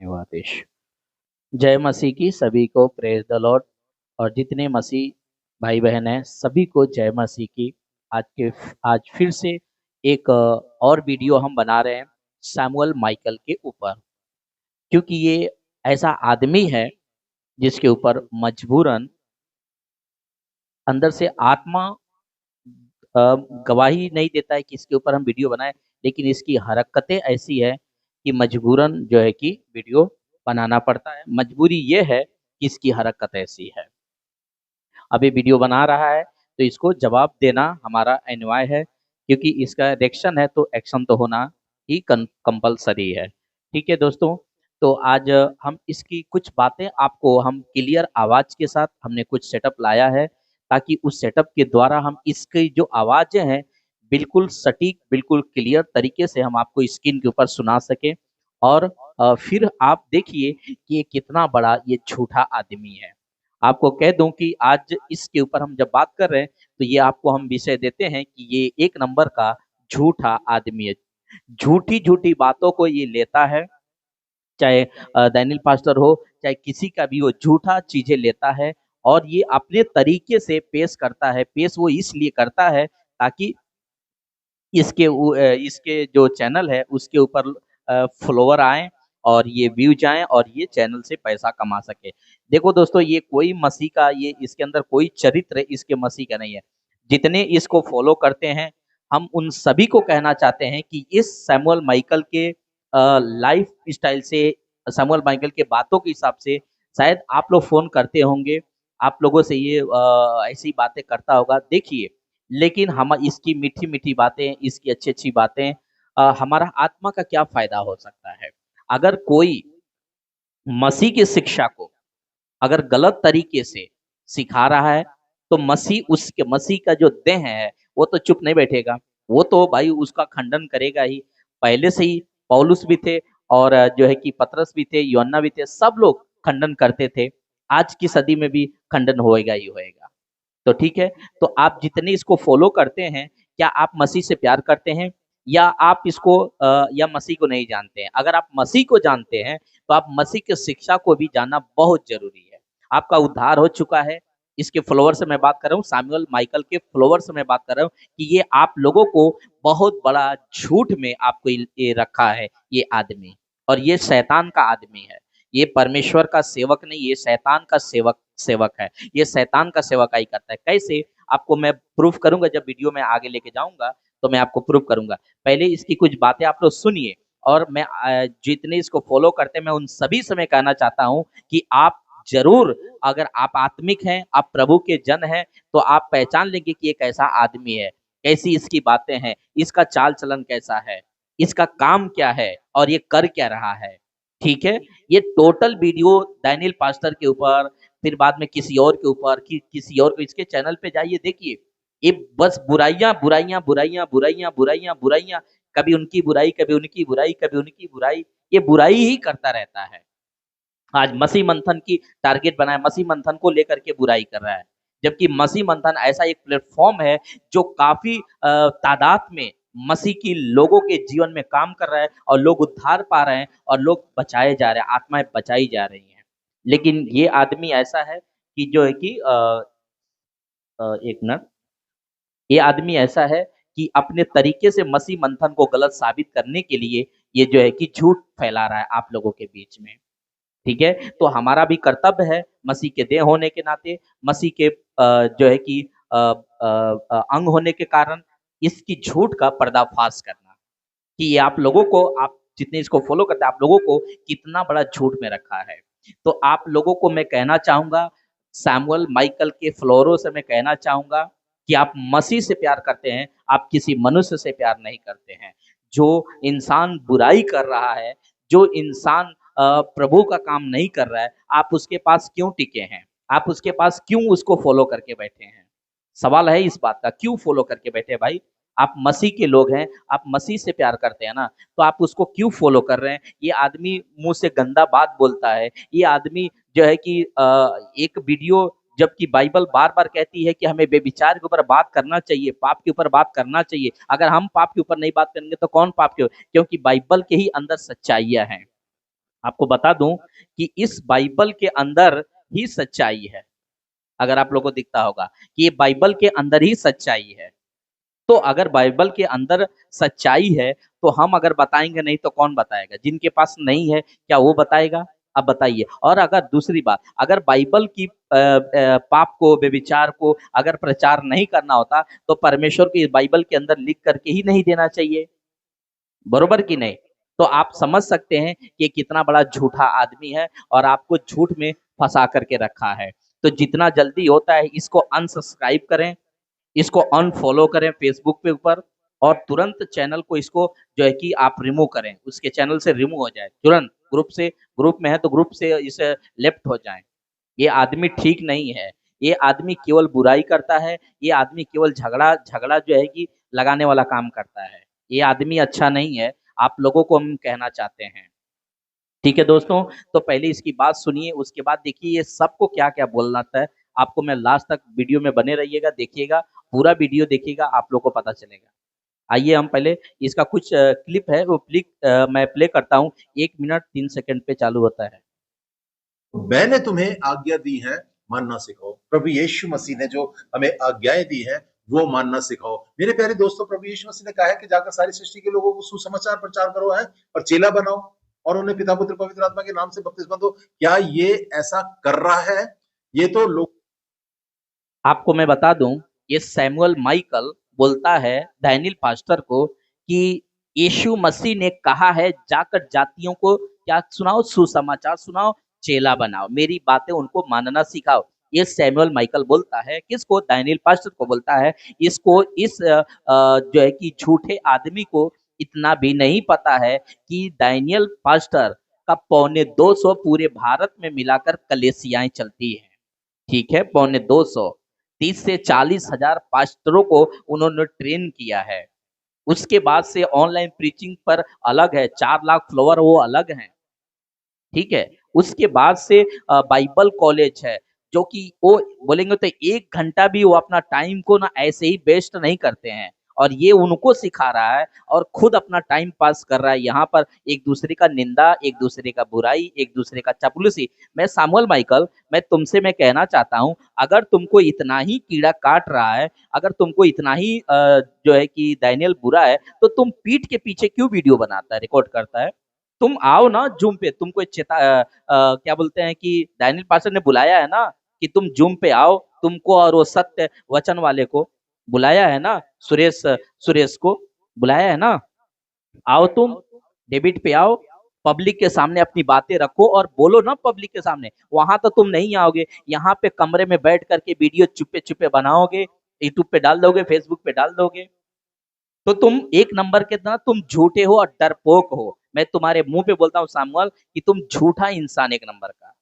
धन्यवाद ईश। जय मसीह की सभी को प्रेज द लॉर्ड। और जितने मसीह भाई बहन हैं सभी को जय मसीह की। आज फिर से एक और वीडियो हम बना रहे हैं सैमुअल माइकल के ऊपर, क्योंकि ये ऐसा आदमी है जिसके ऊपर मजबूरन अंदर से आत्मा अ, गवाही नहीं देता है कि इसके ऊपर हम वीडियो बनाएं, लेकिन इसकी हरकतें ऐसी है कि मजबूरन जो है कि वीडियो बनाना पड़ता है। मजबूरी ये है कि इसकी हरकत ऐसी है। अभी वीडियो बना रहा है तो इसको जवाब देना हमारा अनिवार्य है, क्योंकि इसका रिएक्शन है तो एक्शन तो होना ही कंपलसरी है। ठीक है दोस्तों, तो आज हम इसकी कुछ बातें आपको हम क्लियर आवाज के साथ हमने कुछ सेटअप लाया है, ताकि उस सेटअप के द्वारा हम इसकी जो आवाजें हैं बिल्कुल सटीक बिल्कुल क्लियर तरीके से हम आपको स्क्रीन के ऊपर सुना सके। और फिर आप देखिए कि ये कितना बड़ा ये झूठा आदमी है। आपको कह दूं कि आज इसके ऊपर हम जब बात कर रहे हैं तो ये आपको हम विषय देते हैं कि ये एक नंबर का झूठा आदमी है। झूठी झूठी बातों को ये लेता है, चाहे डैनियल पास्टर हो चाहे किसी का भी हो, झूठा चीजें लेता है और ये अपने तरीके से पेश करता है। पेश वो इसलिए करता है ताकि इसके जो चैनल है उसके ऊपर फॉलोवर आए और ये व्यूज आए और ये चैनल से पैसा कमा सके। देखो दोस्तों, ये कोई मसीह का ये इसके अंदर कोई चरित्र इसके मसीह का नहीं है। जितने इसको फॉलो करते हैं हम उन सभी को कहना चाहते हैं कि इस सैमुअल माइकल के लाइफ स्टाइल से, सैमुअल माइकल के बातों के हिसाब से शायद आप लोग फोन करते होंगे, आप लोगों से ये ऐसी बातें करता होगा। देखिए, लेकिन हम इसकी मीठी मीठी बातें, इसकी अच्छी अच्छी बातें, हमारा आत्मा का क्या फायदा हो सकता है। अगर कोई मसीह की शिक्षा को अगर गलत तरीके से सिखा रहा है तो मसीह का जो देह है वो तो चुप नहीं बैठेगा, वो तो भाई उसका खंडन करेगा ही। पहले से ही पौलुस भी थे और जो है कि पतरस भी थे, यूहन्ना भी थे, सब लोग खंडन करते थे। आज की सदी में भी खंडन होएगा ही होएगा। तो ठीक है, तो आप जितने इसको फॉलो करते हैं, क्या आप मसीह से प्यार करते हैं या आप इसको या मसीह को नहीं जानते हैं। अगर आप मसीह को जानते हैं तो आप मसीह की शिक्षा को भी जानना बहुत जरूरी है। आपका उद्धार हो चुका है। इसके फॉलोअर से मैं बात कर रहा हूँ, सैमुअल माइकल के फॉलोअर से मैं बात कर रहा हूँ कि ये आप लोगों को बहुत बड़ा झूठ में आपको ये रखा है ये आदमी। और ये शैतान का आदमी है, ये परमेश्वर का सेवक नहीं, ये शैतान का सेवक है। ये शैतान का सेवकाई करता है। कैसे, आपको मैं प्रूफ करूंगा जब वीडियो में आगे लेके जाऊंगा, तो मैं आपको प्रूफ करूंगा। पहले इसकी कुछ बातें आप लोग सुनिए। और मैं जितने इसको फॉलो करते हैं मैं उन सभी से मैं कहना चाहता हूं कि आप जरूर, अगर आप आत्मिक हैं, आप प्रभु के जन हैं, तो आप पहचान लेंगे कि ये कैसा आदमी है, कैसी इसकी बातें हैं, इसका चाल चलन कैसा है, इसका काम क्या है और ये कर क्या रहा है। ठीक है, ये टोटल वीडियो डैनियल पास्टर के ऊपर, फिर बाद में किसी और के ऊपर, किसी और को, इसके चैनल पे जाइए देखिए, ये बस बुराइयां बुराइयां बुराइयां बुराइयां बुराइयां बुराइयां, कभी उनकी बुराई कभी उनकी बुराई कभी उनकी बुराई, ये बुराई ही करता रहता है। आज मसीह मंथन की टारगेट बनाए, मसीह मंथन को लेकर के बुराई कर रहा है, जबकि मसीह मंथन ऐसा एक प्लेटफॉर्म है जो काफी तादाद में मसीह की लोगों के जीवन में काम कर रहा है और लोग उद्धार पा रहे हैं और लोग बचाए जा रहे हैं, आत्माएं बचाई जा रही हैं। लेकिन ये आदमी ऐसा है कि जो है कि एक मिनट, ये आदमी ऐसा है कि अपने तरीके से मसीह मंथन को गलत साबित करने के लिए ये जो है कि झूठ फैला रहा है आप लोगों के बीच में। ठीक है, तो हमारा भी कर्तव्य है मसीह के देह होने के नाते, मसीह के जो है कि अंग होने के कारण इसकी झूठ का पर्दाफाश करना, कि ये आप लोगों को, आप जितने इसको फॉलो करते हैं, आप लोगों को कितना बड़ा झूठ में रखा है। तो आप लोगों को मैं कहना चाहूंगा, सैमुअल माइकल के फ्लोरों से मैं कहना चाहूंगा कि आप मसीह से प्यार करते हैं, आप किसी मनुष्य से प्यार नहीं करते हैं। जो इंसान बुराई कर रहा है, जो इंसान प्रभु का काम नहीं कर रहा है, आप उसके पास क्यों टिके हैं, आप उसके पास क्यों उसको फॉलो करके बैठे हैं। सवाल है इस बात का, क्यों फॉलो करके बैठे भाई। आप मसीह के लोग हैं, आप मसीह से प्यार करते हैं ना, तो आप उसको क्यों फॉलो कर रहे हैं। ये आदमी मुंह से गंदा बात बोलता है, ये आदमी जो है कि एक वीडियो, जबकि बाइबल बार बार कहती है कि हमें बेविचार के ऊपर बात करना चाहिए, पाप के ऊपर बात करना चाहिए। अगर हम पाप के ऊपर नहीं बात करेंगे तो कौन पाप के, क्योंकि बाइबल के ही अंदर सच्चाइयां हैं। आपको बता दूं कि इस बाइबल के अंदर ही सच्चाई है। अगर आप लोगों को दिखता होगा कि ये बाइबल के अंदर ही सच्चाई है। तो अगर बाइबल के अंदर सच्चाई है तो हम अगर बताएंगे नहीं तो कौन बताएगा? जिनके पास नहीं है क्या वो बताएगा? अब बताइए। और अगर दूसरी बात, अगर बाइबल की पाप को, व्यभिचार को अगर प्रचार नहीं करना होता तो परमेश्वर की बाइबल के अंदर लिख करके ही नहीं देना चाहिए, बरोबर कि नहीं? तो आप समझ सकते हैं कि कितना बड़ा झूठा आदमी है और आपको झूठ में फंसा करके रखा है। तो जितना जल्दी होता है इसको अनसब्सक्राइब करें, इसको अनफॉलो करें फेसबुक पे ऊपर, और तुरंत चैनल को इसको जो है कि आप रिमूव करें, उसके चैनल से रिमूव हो जाए तुरंत, ग्रुप से, ग्रुप में है तो ग्रुप से इसे लेफ्ट हो जाए। ये आदमी ठीक नहीं है। ये आदमी केवल बुराई करता है। ये आदमी केवल झगड़ा झगड़ा जो है कि लगाने वाला काम करता है। ये आदमी अच्छा नहीं है। आप लोगों को हम कहना चाहते हैं। ठीक है दोस्तों, तो पहले इसकी बात सुनिए, उसके बाद देखिए ये सबको क्या क्या बोलना था। आपको मैं लास्ट तक वीडियो में बने रहिएगा, देखिएगा, पूरा वीडियो देखिएगा, आप लोग को पता चलेगा। आइए हम पहले इसका कुछ क्लिप है वो क्लिप मैं प्ले करता हूँ। 1 मिनट 3 सेकंड पे चालू होता है। मैंने तुम्हें आज्ञा दी है, मानना सिखाओ। प्रभु यीशु मसीह ने जो हमें आज्ञाएं दी है वो मानना सिखाओ। मेरे प्यारे दोस्तों, प्रभु यीशु मसीह ने कहा है कि जाकर सारी सृष्टि के लोगों को सुसमाचार प्रचार करो है और चेला बनाओ और उन्हें पिता पुत्र पवित्र आत्मा के नाम से बपतिस्मा दो। क्या ये ऐसा कर रहा है? ये तो लोग, आपको मैं बता दूं, ये सैमुअल माइकल बोलता है डैनियल पास्टर को कि यीशु मसीह ने कहा है जाकर जातियों को क्या सुनाओ? सुसमाचार सुनाओ, चेला बनाओ, मेरी बातें उनको मानना सिखाओ। ये सैमुअल माइकल बोलता है, किसको? डैनियल पास्टर को बोलता है। इसको इस जो है कि झूठे आदमी को इतना भी नहीं पता है कि डैनियल पास्टर का 250 पूरे भारत में मिलाकर कलेसियाएं चलती है। ठीक है, 250, 30 से 40 हजार पास्टरों को उन्होंने ट्रेन किया है। उसके बाद से ऑनलाइन प्रीचिंग पर अलग है, 4 लाख फ्लोवर वो अलग हैं। ठीक है, उसके बाद से बाइबल कॉलेज है, जो कि वो बोलेंगे तो 1 घंटा भी वो अपना टाइम को ना ऐसे ही वेस्ट नहीं करते हैं, और ये उनको सिखा रहा है और खुद अपना टाइम पास कर रहा है यहाँ पर, एक दूसरे का निंदा, एक दूसरे का बुराई, एक दूसरे का चापलूसी। मैं सामुअल माइकल, मैं तुमसे मैं कहना चाहता हूँ, अगर तुमको इतना ही कीड़ा काट रहा है, अगर तुमको इतना ही जो है कि डैनियल बुरा है, तो तुम पीठ के पीछे क्यों वीडियो बनाता है, रिकॉर्ड करता है? तुम आओ ना जूम पे, तुमको क्या बोलते हैं कि डैनियल पास्टर ने बुलाया है ना कि तुम जूम पे आओ, तुमको और वो सत्य वचन वाले को बुलाया है ना, सुरेश सुरेश को बुलाया है ना। आओ तुम, डेबिट पे आओ, पब्लिक के सामने अपनी बातें रखो और बोलो ना पब्लिक के सामने। वहां तो तुम नहीं आओगे, यहाँ पे कमरे में बैठ करके वीडियो चुपे चुपे बनाओगे, यूट्यूब पे डाल दोगे, फेसबुक पे डाल दोगे। तो तुम एक नंबर के ना तुम झूठे हो और डरपोक हो। मैं तुम्हारे मुंह पे बोलता हूँ सामुअल कि तुम झूठा इंसान एक नंबर का।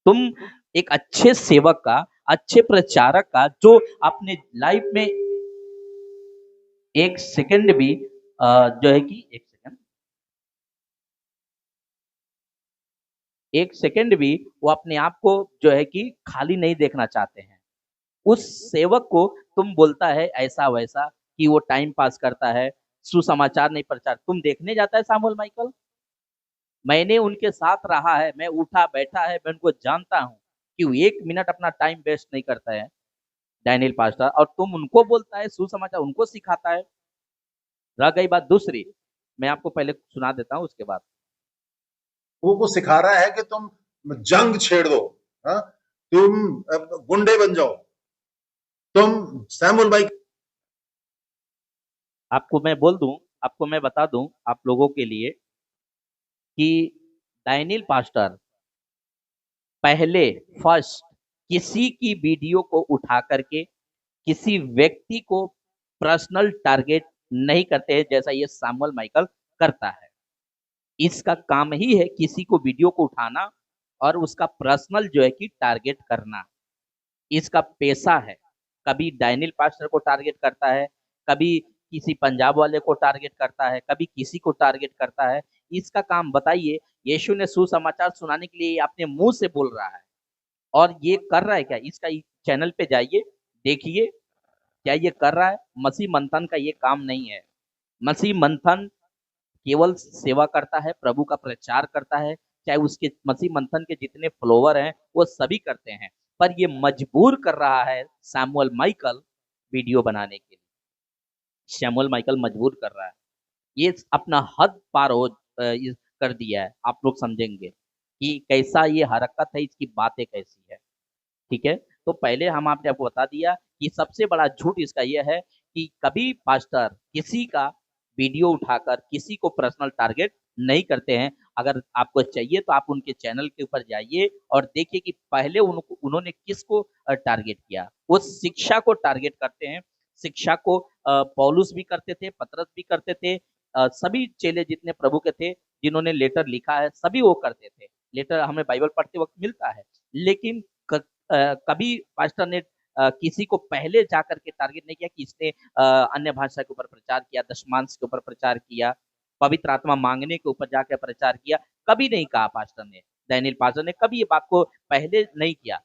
तुम एक अच्छे सेवक का, अच्छे प्रचारक का, जो अपने लाइफ में एक सेकंड भी जो है कि एक सेकंड भी वो अपने आप को जो है कि खाली नहीं देखना चाहते हैं। उस सेवक को तुम बोलता है ऐसा वैसा कि वो टाइम पास करता है, सुसमाचार नहीं प्रचार। तुम देखने जाता है सामुअल माइकल? मैंने उनके साथ रहा है, मैं उठा बैठा है, मैं उनको जानता हूँ कि वो 1 मिनट अपना टाइम वेस्ट नहीं करता है डैनियल पास्टर, और तुम उनको बोलता है सुसमाचार, उनको सिखाता है। रह गई बात दूसरी, मैं आपको पहले सुना देता हूँ उसके बाद। लोगों को सिखा रहा है कि तुम जंग छेड़ दो, हाँ? तुम गुंडे बन जाओ, तुम सैमुअल भाई। आपको मैं बोल दूं, आपको मैं बता दूं आप लोगों के लिए कि डैनियल पास्टर पहले फर्स्ट किसी की वीडियो को उठा करके किसी व्यक्ति को पर्सनल टारगेट नहीं करते हैं, जैसा ये सामुअल माइकल करता है। इसका काम ही है किसी को वीडियो को उठाना और उसका पर्सनल जो है कि टारगेट करना, इसका पेशा है। कभी डैनियल पास्टर को टारगेट करता है, कभी किसी पंजाब वाले को टारगेट करता है, कभी किसी को टारगेट करता है। इसका काम बताइए, यीशु ने सुसमाचार सुनाने के लिए अपने मुंह से बोल रहा है, और ये कर रहा है क्या? इसका चैनल पे जाइए, देखिए क्या ये कर रहा है। मसीह मंथन का ये काम नहीं है। मसीह मंथन केवल सेवा करता है, प्रभु का प्रचार करता है, चाहे उसके मसीह मंथन के जितने फॉलोवर हैं वो सभी करते हैं, पर ये मजबूर कर रहा है सैमुअल माइकल वीडियो बनाने के लिए। सैमुअल माइकल मजबूर कर रहा है, ये अपना हद पार कर दिया है। आप लोग समझेंगे कि कैसा ये हरकत है, इसकी बातें कैसी है। ठीक है, तो पहले हम आपने आपको बता दिया कि सबसे बड़ा झूठ इसका यह है कि कभी पास्टर किसी का वीडियो उठाकर किसी को पर्सनल टारगेट नहीं करते हैं। अगर आपको चाहिए तो आप उनके चैनल के ऊपर जाइए और देखिए कि पहले उन्होंने किसको टारगेट किया। वो शिक्षा को टारगेट करते हैं, शिक्षा को पौलुस भी करते थे, पतरस भी करते थे, सभी चेले जितने प्रभु के थे जिन्होंने लेटर लिखा है सभी वो करते थे। लेटर हमें बाइबल पढ़ते वक्त मिलता है, लेकिन कभी पास्टर ने किसी को पहले जाकर के टारगेट नहीं किया कि इसने अन्य भाषा के ऊपर प्रचार किया, दशमांश के ऊपर प्रचार किया, पवित्र आत्मा मांगने के ऊपर जाकर प्रचार किया। कभी नहीं कहा पास्टर ने, डैनियल पास्टर ने कभी ये बात को पहले नहीं किया।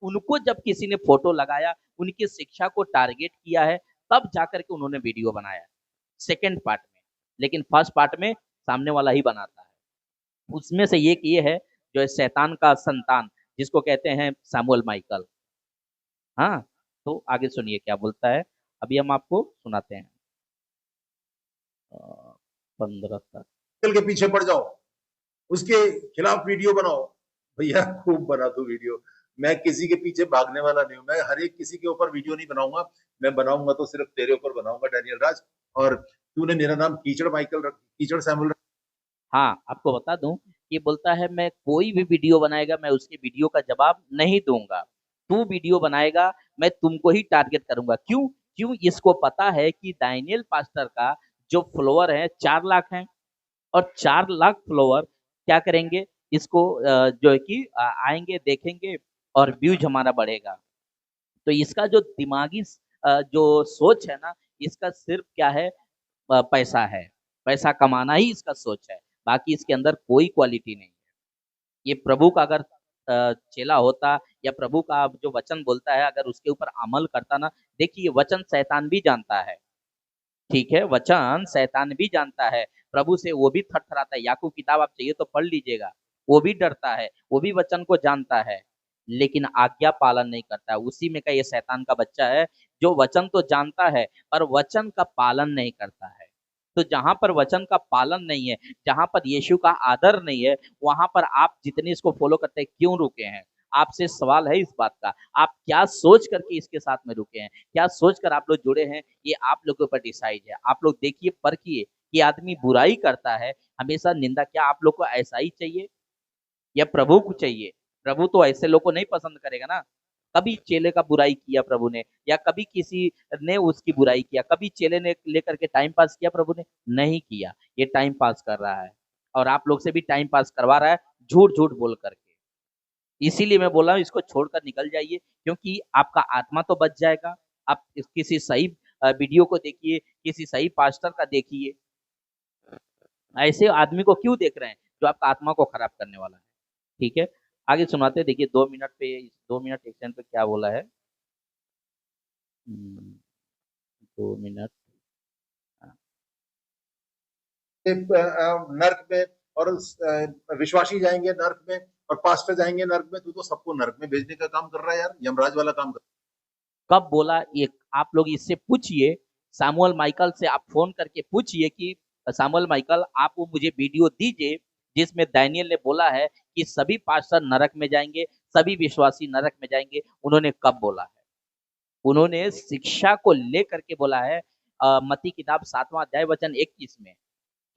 उनको जब किसी ने फोटो लगाया, उनकी शिक्षा को टारगेट किया है, तब जाकर के उन्होंने वीडियो बनाया सेकेंड पार्ट में। लेकिन फर्स्ट पार्ट में सामने वाला ही बनाता है। उसमें से एक ये है जो है शैतान का संतान, जिसको कहते हैं सैमुअल माइकल। हाँ, तो आगे सुनिए क्या बोलता है, अभी हम आपको सुनाते हैं। 15 तक के पीछे पड़ जाओ, उसके खिलाफ वीडियो बनाओ। भैया खूब बना दो वीडियो, मैं किसी के पीछे भागने वाला नहीं हूँ। मैं हर एक किसी के ऊपर वीडियो नहीं बनाऊंगा, मैं बनाऊंगा तो सिर्फ तेरे ऊपर बनाऊंगा डैनियल राज। और तूने मेरा नाम कीचड़ माइकल कीचड़ सैमुअल। हाँ, आपको बता दूं, ये बोलता है मैं कोई भी वीडियो बनाएगा मैं उसके वीडियो का जवाब नहीं दूंगा। तू वीडियो बनाएगा मैं तुमको ही टारगेट करूंगा। क्यों? क्यों? इसको पता है कि दानियल पास्टर का जो फॉलोअर है 4 लाख है, और 4 लाख फॉलोअर क्या करेंगे, इसको जो है कि आएंगे देखेंगे और व्यूज हमारा बढ़ेगा। तो इसका जो दिमागी जो सोच है ना, इसका सिर्फ क्या है, पैसा है, पैसा कमाना ही इसका सोच है। बाकी इसके अंदर कोई क्वालिटी नहीं है। ये प्रभु का अगर चेला होता या प्रभु का जो वचन बोलता है अगर उसके ऊपर अमल करता ना, देखिए वचन शैतान भी जानता है। ठीक है, वचन शैतान भी जानता है, प्रभु से वो भी थरथराता है। याकूब किताब आप चाहिए तो पढ़ लीजिएगा, वो भी डरता है, वो भी वचन को जानता है, लेकिन आज्ञा पालन नहीं करता है। उसी में का ये शैतान का बच्चा है, जो वचन तो जानता है पर वचन का पालन नहीं करता है। तो जहां पर वचन का पालन नहीं है, जहां पर यीशु का आदर नहीं है, वहां पर आप जितने इसको फॉलो करते हैं क्यों रुके हैं? आपसे सवाल है इस बात का, आप क्या सोच करके इसके साथ में रुके हैं, क्या सोचकर आप लोग जुड़े हैं, ये आप लोगों के ऊपर डिसाइड है। आप लोग देखिए, परखिए कि आदमी बुराई करता है हमेशा निंदा, क्या आप लोग को ऐसा ही चाहिए या प्रभु को चाहिए? प्रभु तो ऐसे लोग को नहीं पसंद करेगा ना। कभी चेले का बुराई किया प्रभु ने, या कभी किसी ने उसकी बुराई किया, कभी चेले ने लेकर के टाइम पास किया प्रभु ने? नहीं किया। ये टाइम पास कर रहा है और आप लोग से भी टाइम पास करवा रहा है, झूठ झूठ बोल करके। इसीलिए मैं बोल रहा हूँ इसको छोड़कर निकल जाइए, क्योंकि आपका आत्मा तो बच जाएगा। आप किसी सही वीडियो को देखिए, किसी सही पास्टर का देखिए। ऐसे आदमी को क्यों देख रहे हैं जो आपका आत्मा को खराब करने वाला है? ठीक है, आगे सुनाते हैं। देखिए 2 मिनट पे, 2 मिनट एक्शन पे क्या बोला है। 2 मिनट। हाँ। नर्क में, और विश्वासी जाएंगे नर्क में, और पास्टर जाएंगे नर्क में। तू तो सबको नर्क में भेजने का काम कर रहा है यार, यमराज वाला काम कर। कब बोला ये? आप लोग इससे पूछिए, सैमुअल माइकल से आप फोन करके पूछिए कि सैमुअल माइकल आप वो मुझे वीडियो दीजिए जिसमें दानियल ने बोला है कि सभी पास्टर नरक में जाएंगे, सभी विश्वासी नरक में जाएंगे। उन्होंने कब बोला है? उन्होंने शिक्षा को लेकर के बोला है, मत्ती किताब 7वां अध्याय वचन 21 में,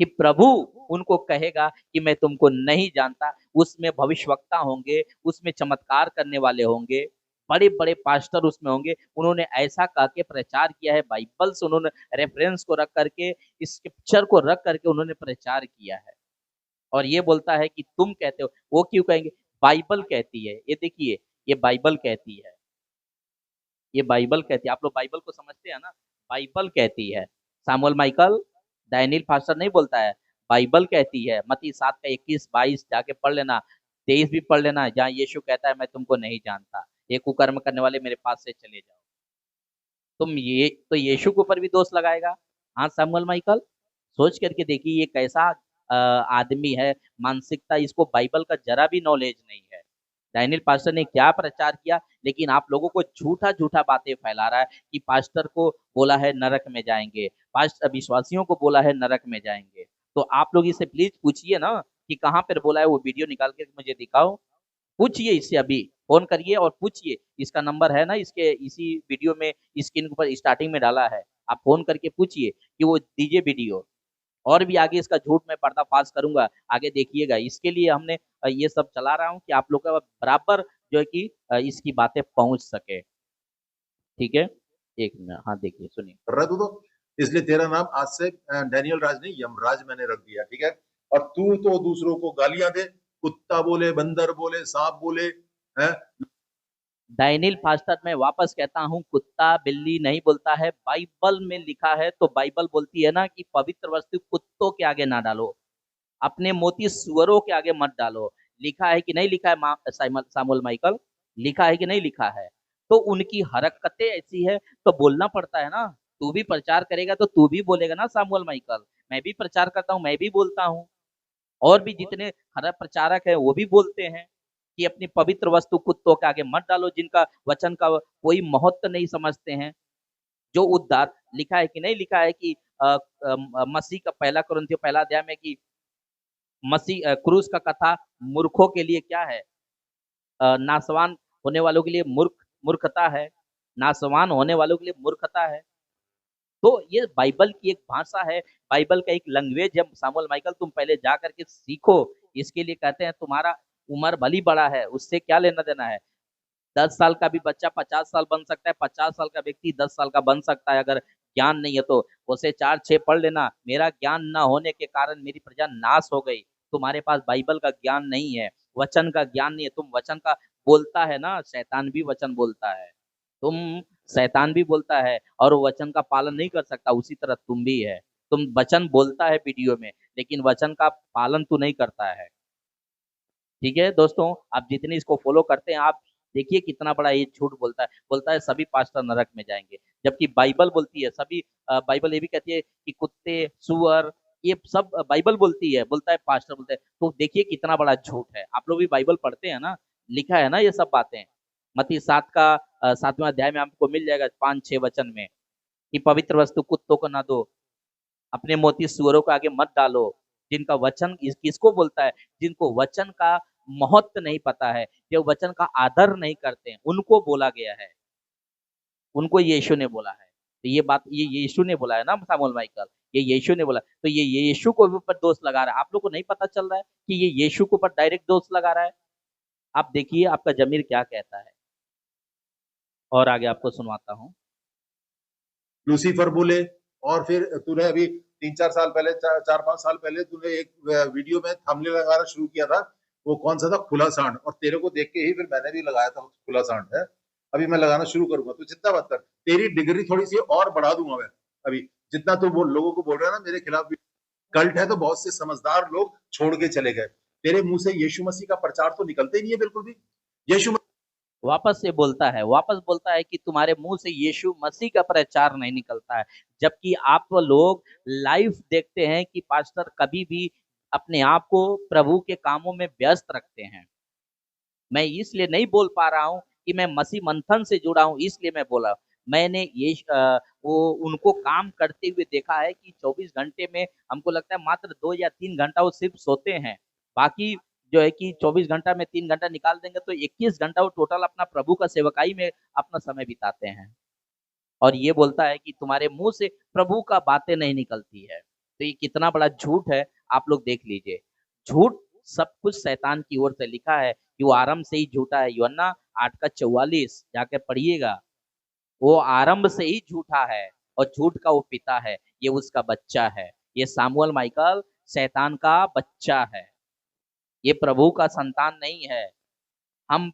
कि प्रभु उनको कहेगा कि मैं तुमको नहीं जानता। उसमें भविष्यवक्ता होंगे, उसमें चमत्कार करने वाले होंगे, बड़े बड़े पास्टर उसमें होंगे। उन्होंने ऐसा कह के प्रचार किया है, बाइबल से उन्होंने रेफरेंस को रख करके, स्क्रिप्चर को रख करके उन्होंने प्रचार किया है। और ये बोलता है कि तुम कहते हो, वो क्यों कहेंगे? बाइबल कहती है, ये देखिए, ये बाइबल कहती है, ये बाइबल कहती है। आप लोग बाइबल को समझते हैं ना? बाइबल कहती है। सैमुअल माइकल, डैनियल पास्टर नहीं बोलता है, बाइबल कहती है। मत्ती 7 का 21-22 जाके पढ़ लेना, 23 भी पढ़ लेना, जहाँ यीशु कहता है मैं तुमको नहीं जानता, ये कुकर्म करने वाले मेरे पास से चले जाओ। तुम ये तो यीशु के ऊपर भी दोष लगाएगा? हाँ सैमुअल माइकल, सोच करके देखिए ये कैसा आदमी है, मानसिकता, इसको बाइबल का जरा भी नॉलेज नहीं है। डैनियल पास्टर ने क्या प्रचार किया, लेकिन आप लोगों को झूठा झूठा बातें फैला रहा है कि पास्टर को बोला है नरक में जाएंगे, पास्टर विश्वासियों को बोला है नरक में जाएंगे। तो आप लोग इसे प्लीज पूछिए ना कि कहाँ पर बोला है, वो वीडियो निकाल के मुझे दिखाओ। पूछिए इससे, अभी फोन करिए और पूछिए। इसका नंबर है ना, इसके इसी वीडियो में स्क्रीन के ऊपर स्टार्टिंग में डाला है, आप फोन करके पूछिए कि वो दीजिए वीडियो। और भी आगे इसका झूठ मैं पर्दाफाश करूंगा, आगे देखिएगा। इसके लिए हमने ये सब चला रहा हूँ कि आप लोग का बराबर जो है कि इसकी बातें पहुंच सके। ठीक है, एक मिनट, हाँ देखिए सुनिए। कर रहा है तू तो, इसलिए तेरा नाम आज से डैनियल राज नहीं, यमराज मैंने रख दिया, ठीक है। और तू तो दूसरों को गालियां दे, कुत्ता बोले, बंदर बोले, सांप बोले, हैं। डैनियल पास्टर, मैं वापस कहता हूँ, कुत्ता बिल्ली नहीं बोलता है, बाइबल में लिखा है। तो बाइबल बोलती है ना कि पवित्र वस्तु कुत्तों के आगे ना डालो, अपने मोती सुअरों के आगे मत डालो। लिखा है कि नहीं लिखा है सामुएल माइकल? लिखा है कि नहीं लिखा है? तो उनकी हरकतें ऐसी है तो बोलना पड़ता है ना। तू भी प्रचार करेगा तो तू भी बोलेगा ना सामुएल माइकल। मैं भी प्रचार करता हूँ, मैं भी बोलता हूँ। और भी जितने हर प्रचारक है वो भी बोलते हैं कि अपनी पवित्र वस्तु कुत्तों के आगे मत डालो, जिनका वचन का कोई महत्व नहीं समझते हैं। जो उद्धार लिखा है कि नहीं लिखा है कि मसीह का पहला कुरिन्थियों पहला अध्याय में कि मसीह क्रूस का कथा मूर्खों के लिए क्या है, नासवान होने वालों के लिए मूर्खता है, नासवान होने वालों के लिए मूर्खता है। तो ये बाइबल की एक भाषा है, बाइबल का एक लैंग्वेज है। सामुएल माइकल, तुम पहले जा करके सीखो। इसके लिए कहते हैं तुम्हारा उम्र भली बड़ा है, उससे क्या लेना देना है। 10 साल का भी बच्चा 50 साल बन सकता है, 50 साल का व्यक्ति 10 साल का बन सकता है। अगर ज्ञान नहीं है तो उसे 4-6 पढ़ लेना। मेरा ज्ञान न होने के कारण मेरी प्रजा नाश हो गई। तुम्हारे पास बाइबल का ज्ञान नहीं है, वचन का ज्ञान नहीं है। तुम वचन का बोलता है ना, शैतान भी वचन बोलता है। तुम शैतान भी बोलता है और वो वचन का पालन नहीं कर सकता, उसी तरह तुम भी है। तुम वचन बोलता है वीडियो में, लेकिन वचन का पालन तू नहीं करता है। ठीक है दोस्तों, आप जितने इसको फॉलो करते हैं, आप देखिए कितना बड़ा ये झूठ बोलता है सभी पास्टर नरक में जाएंगे। जबकि बाइबल बोलती है सभी, बाइबल ये भी कहती है कि कुत्ते सुअर ये सब बाइबल बोलती है, बोलता है पास्टर बोलते हैं। तो देखिए कितना बड़ा झूठ है। आप लोग भी बाइबल पढ़ते हैं ना, लिखा है ना ये सब बातें। मत्ती 7 का 7वां अध्याय में आपको मिल जाएगा 5-6 वचन में कि पवित्र वस्तु कुत्तों को ना दो, अपने मोती सुअरों के आगे मत डालो। जिनका वचन किसको बोलता है, जिनको वचन का महत्व नहीं पता है, जो वचन का आदर नहीं करते हैं, उनको बोला गया है, उनको यीशु ने बोला है। तो ये बात ये यीशु ने बोला है ना सामुएल माइकल, ये यीशु ने बोला। तो ये यीशु को भी ऊपर दोष लगा रहा है। आप लोग को नहीं पता चल रहा है कि ये यीशु के ऊपर डायरेक्ट दोष लगा रहा है। आप देखिए आपका जमीर क्या कहता है, और आगे आपको सुनवाता हूँ। लूसीफर बोले। और फिर तूने अभी 3-4 साल पहले, 4-5 साल पहले तूने एक वीडियो में थंबनेल लगाना शुरू किया था, वो कौन सा था, खुला सांड। और तेरे को देख के ही फिर मैंने भी लगाया था खुला सांड है। अभी मैं लगाना शुरू करूंगा, तू जितना बात कर, तेरी डिग्री थोड़ी सी और बढ़ा दूंगा मैं। अभी जितना तू लोगों को बोल रहा है ना मेरे खिलाफ भी कल्ट है, तो बहुत से समझदार लोग छोड़ के चले गए। तेरे मुंह से यीशु मसीह का प्रचार तो निकलते ही नहीं है बिल्कुल भी। यीशु वापस से बोलता है, वापस बोलता है कि तुम्हारे मुंह से यीशु मसीह का प्रचार नहीं निकलता है। जबकि आप लोग लाइव देखते हैं कि पास्टर कभी भी अपने आप को प्रभु के कामों में व्यस्त रखते हैं। मैं इसलिए नहीं बोल पा रहा हूँ कि मैं मसीह मंथन से जुड़ा हूँ, इसलिए मैं बोला। मैंने ये वो उनको काम करते हुए देखा है कि 24 घंटे में हमको लगता है मात्र 2 या 3 घंटा वो सिर्फ सोते हैं। बाकी जो है कि 24 घंटा में 3 घंटा निकाल देंगे तो 21 घंटा वो टोटल अपना प्रभु का सेवकाई में अपना समय बिताते हैं। और ये बोलता है कि तुम्हारे मुंह से प्रभु का बातें नहीं निकलती है। तो ये कितना बड़ा झूठ है, आप लोग देख लीजिए। झूठ सब कुछ शैतान की ओर से लिखा है कि वो आरंभ से ही झूठा है। यूहन्ना 8 का 44 जाके पढ़िएगा। वो आरंभ से ही झूठा है और झूठ का वो पिता है, ये उसका बच्चा है। ये सामुएल माइकल शैतान का बच्चा है, ये प्रभु का संतान नहीं है। हम